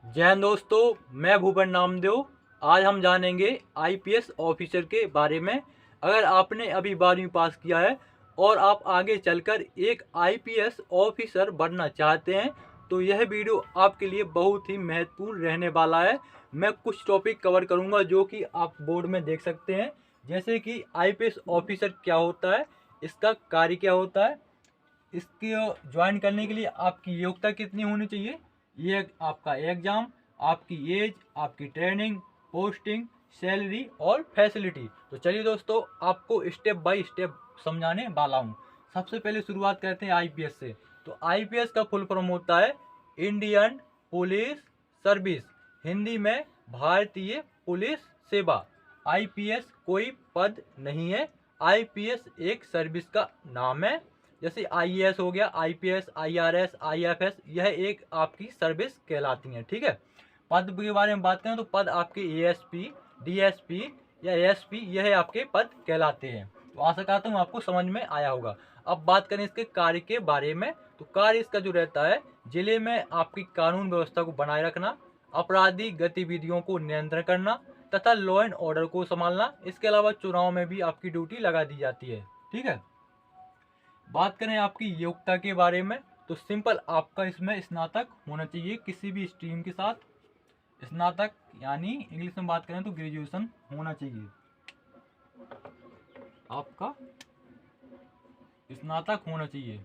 जय हिंद दोस्तों, मैं भूपेन नामदेव। आज हम जानेंगे आईपीएस ऑफिसर के बारे में। अगर आपने अभी 12वीं पास किया है और आप आगे चलकर एक आईपीएस ऑफिसर बनना चाहते हैं तो यह वीडियो आपके लिए बहुत ही महत्वपूर्ण रहने वाला है। मैं कुछ टॉपिक कवर करूंगा जो कि आप बोर्ड में देख सकते हैं, जैसे कि आईपीएस ऑफिसर क्या होता है, इसका कार्य क्या होता है, इसके ज्वाइन करने के लिए आपकी योग्यता कितनी होनी चाहिए, ये आपका एग्जाम, आपकी एज, आपकी ट्रेनिंग, पोस्टिंग, सैलरी और फैसिलिटी। तो चलिए दोस्तों, आपको स्टेप बाय स्टेप समझाने वाला हूँ। सबसे पहले शुरुआत करते हैं आईपीएस से। तो आईपीएस का फुल फॉर्म होता है इंडियन पुलिस सर्विस, हिंदी में भारतीय पुलिस सेवा। आईपीएस कोई पद नहीं है, आईपीएस एक सर्विस का नाम है। जैसे आईएएस हो गया, आईपीएस, आईआरएस, आईएफएस, यह एक आपकी सर्विस कहलाती है। ठीक है। पद के बारे में बात करें तो पद आपके एएसपी, डीएसपी या एएसपी, यह आपके पद कहलाते हैं। तो आशा करता हूँ आपको समझ में आया होगा। अब बात करें इसके कार्य के बारे में, तो कार्य इसका जो रहता है, जिले में आपकी कानून व्यवस्था को बनाए रखना, अपराधी गतिविधियों को नियंत्रण करना तथा लॉ एंड ऑर्डर को संभालना। इसके अलावा चुनाव में भी आपकी ड्यूटी लगा दी जाती है। ठीक है। बात करें आपकी योग्यता के बारे में, तो सिंपल आपका इसमें स्नातक होना चाहिए किसी भी स्ट्रीम के साथ। स्नातक यानी इंग्लिश में बात करें तो ग्रेजुएशन होना चाहिए, आपका स्नातक होना चाहिए।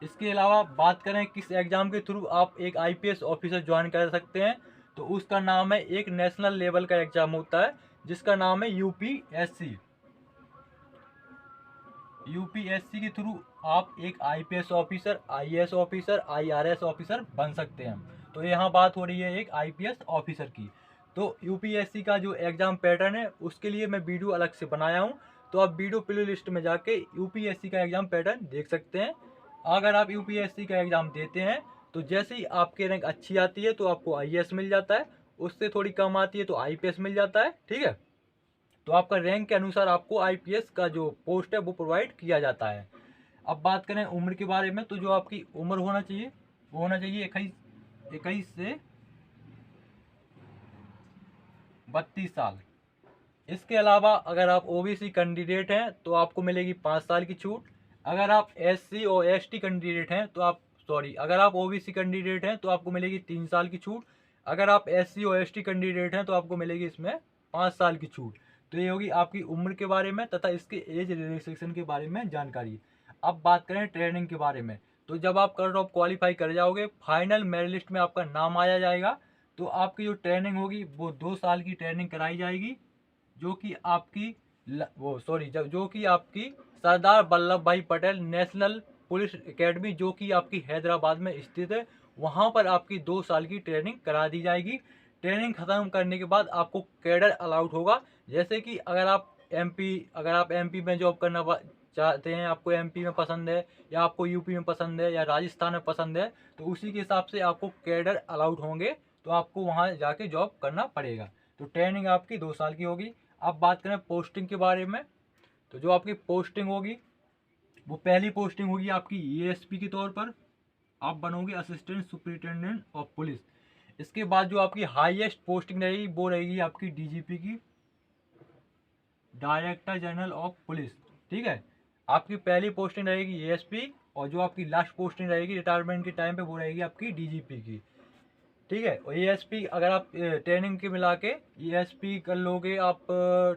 इसके अलावा बात करें किस एग्जाम के थ्रू आप एक आईपीएस ऑफिसर ज्वाइन कर सकते हैं, तो उसका नाम है, एक नेशनल लेवल का एग्जाम होता है जिसका नाम है यूपीएससी। यूपीएससी के थ्रू आप एक IPS officer, IAS officer, IRS officer बन सकते हैं। तो यहाँ बात हो रही है एक आईपीएस ऑफिसर की। तो यूपीएससी का जो एग्जाम पैटर्न है उसके लिए मैं वीडियो अलग से बनाया हूँ, तो आप वीडियो प्ले लिस्ट में जाके यूपीएससी का एग्जाम पैटर्न देख सकते हैं। अगर आप यूपीएससी का एग्जाम देते हैं तो जैसे ही आपके रैंक अच्छी आती है तो आपको आईएएस मिल जाता है, उससे थोड़ी कम आती है तो आईपीएस मिल जाता है। ठीक है। तो आपका रैंक के अनुसार आपको आईपीएस का जो पोस्ट है वो प्रोवाइड किया जाता है। अब बात करें उम्र के बारे में, तो जो आपकी उम्र होना चाहिए वो होना चाहिए 21 से 32 साल। इसके अलावा अगर आप ओबीसी कैंडिडेट हैं तो आपको मिलेगी 5 साल की छूट। अगर आप एससी और एसटी कैंडिडेट हैं तो आप अगर आप ओबीसी कैंडिडेट हैं तो आपको मिलेगी 3 साल की छूट। अगर आप एससी और एसटी कैंडिडेट हैं तो आपको मिलेगी इसमें 5 साल की छूट। तो ये होगी आपकी उम्र के बारे में तथा इसके एज रिलैक्सेशन के बारे में जानकारी। अब बात करें ट्रेनिंग के बारे में, तो जब आप कट ऑफ क्वालिफाई कर जाओगे, फाइनल मेरिट लिस्ट में आपका नाम आया जाएगा, तो आपकी जो ट्रेनिंग होगी वो 2 साल की ट्रेनिंग कराई जाएगी, जो कि आपकी जो कि आपकी सरदार वल्लभ भाई पटेल नेशनल पुलिस एकेडमी, जो कि आपकी हैदराबाद में स्थित है, वहाँ पर आपकी 2 साल की ट्रेनिंग करा दी जाएगी। ट्रेनिंग खत्म करने के बाद आपको कैडर अलाउड होगा। जैसे कि अगर आप एमपी में जॉब करना चाहते हैं, आपको एमपी में पसंद है या आपको यूपी में पसंद है या राजस्थान में पसंद है, तो उसी के हिसाब से आपको कैडर अलाउड होंगे, तो आपको वहाँ जाके जॉब करना पड़ेगा। तो ट्रेनिंग आपकी 2 साल की होगी। अब बात करें पोस्टिंग के बारे में, तो जो आपकी पोस्टिंग होगी वो पहली पोस्टिंग होगी आपकी एएसपी के तौर पर, आप बनोगे असिस्टेंट सुपरिटेंडेंट ऑफ पुलिस। इसके बाद जो आपकी हाईएस्ट पोस्टिंग रहेगी वो रहेगी आपकी डीजीपी की, डायरेक्टर जनरल ऑफ पुलिस। ठीक है। आपकी पहली पोस्टिंग रहेगी एएसपी, और जो आपकी लास्ट पोस्टिंग रहेगी रिटायरमेंट के टाइम पे वो रहेगी आपकी डीजीपी की। ठीक है। और एएसपी अगर आप ट्रेनिंग के मिला के एएसपी कर लोगे आप,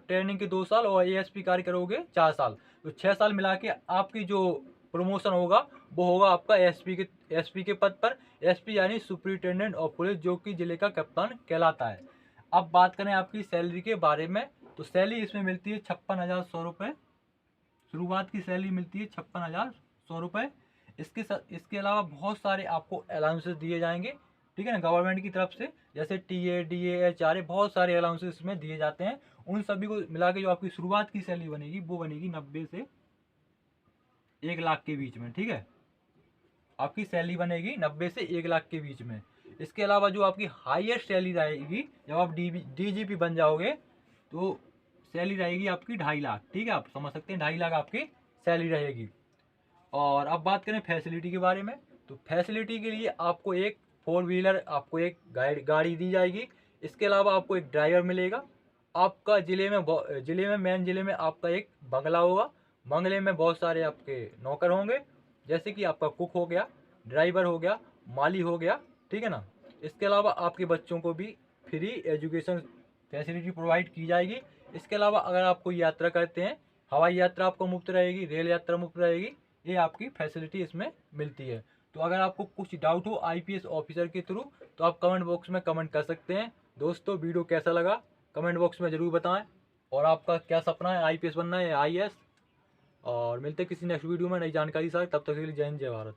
ट्रेनिंग के 2 साल और एएसपी कार्य करोगे 4 साल, तो 6 साल मिला के आपकी जो प्रमोशन होगा वो होगा आपका एसपी के पद पर। एसपी यानी सुपरिटेंडेंट ऑफ पुलिस, जो कि जिले का कप्तान कहलाता है। अब बात करें आपकी सैलरी के बारे में, तो सैलरी इसमें मिलती है 56,100 रुपये। शुरुआत की सैलरी मिलती है 56,100 रुपये। इसके अलावा बहुत सारे आपको अलाउंसेस दिए जाएंगे, ठीक है ना, गवर्नमेंट की तरफ से, जैसे टीए, डीए, एचआरए, बहुत सारे अलाउंसेस इसमें दिए जाते हैं। उन सभी को मिला के जो आपकी शुरुआत की सैलरी बनेगी वो बनेगी 90 से 1 लाख के बीच में। ठीक है। आपकी सैलरी बनेगी 90 से 1 लाख के बीच में। इसके अलावा जो आपकी हाईएस्ट सैलरी रहेगी जब आप डीजीपी बन जाओगे, तो सैलरी रहेगी आपकी 2.5 लाख। ठीक है, आप समझ सकते हैं 2.5 लाख आपकी सैलरी रहेगी। और अब बात करें फैसिलिटी के बारे में, तो फैसिलिटी के लिए आपको एक 4 व्हीलर, आपको एक गाड़ी दी जाएगी। इसके अलावा आपको एक ड्राइवर मिलेगा। आपका ज़िले में मेन ज़िले में आपका एक बंगला होगा। बंगले में बहुत सारे आपके नौकर होंगे, जैसे कि आपका कुक हो गया, ड्राइवर हो गया, माली हो गया, ठीक है ना। इसके अलावा आपके बच्चों को भी फ्री एजुकेशन फैसिलिटी प्रोवाइड की जाएगी। इसके अलावा अगर आप कोई यात्रा करते हैं, हवाई यात्रा आपको मुफ्त रहेगी, रेल यात्रा मुफ्त रहेगी, ये आपकी फैसिलिटी इसमें मिलती है। तो अगर आपको कुछ डाउट हो आईपीएस ऑफिसर के थ्रू तो आप कमेंट बॉक्स में कमेंट कर सकते हैं। दोस्तों वीडियो कैसा लगा कमेंट बॉक्स में ज़रूर बताएं, और आपका क्या सपना है, आईपीएस बनना है या आईएएस। और मिलते हैं किसी नेक्स्ट वीडियो में नई जानकारी के साथ। तब तक के लिए जय हिंद जय भारत।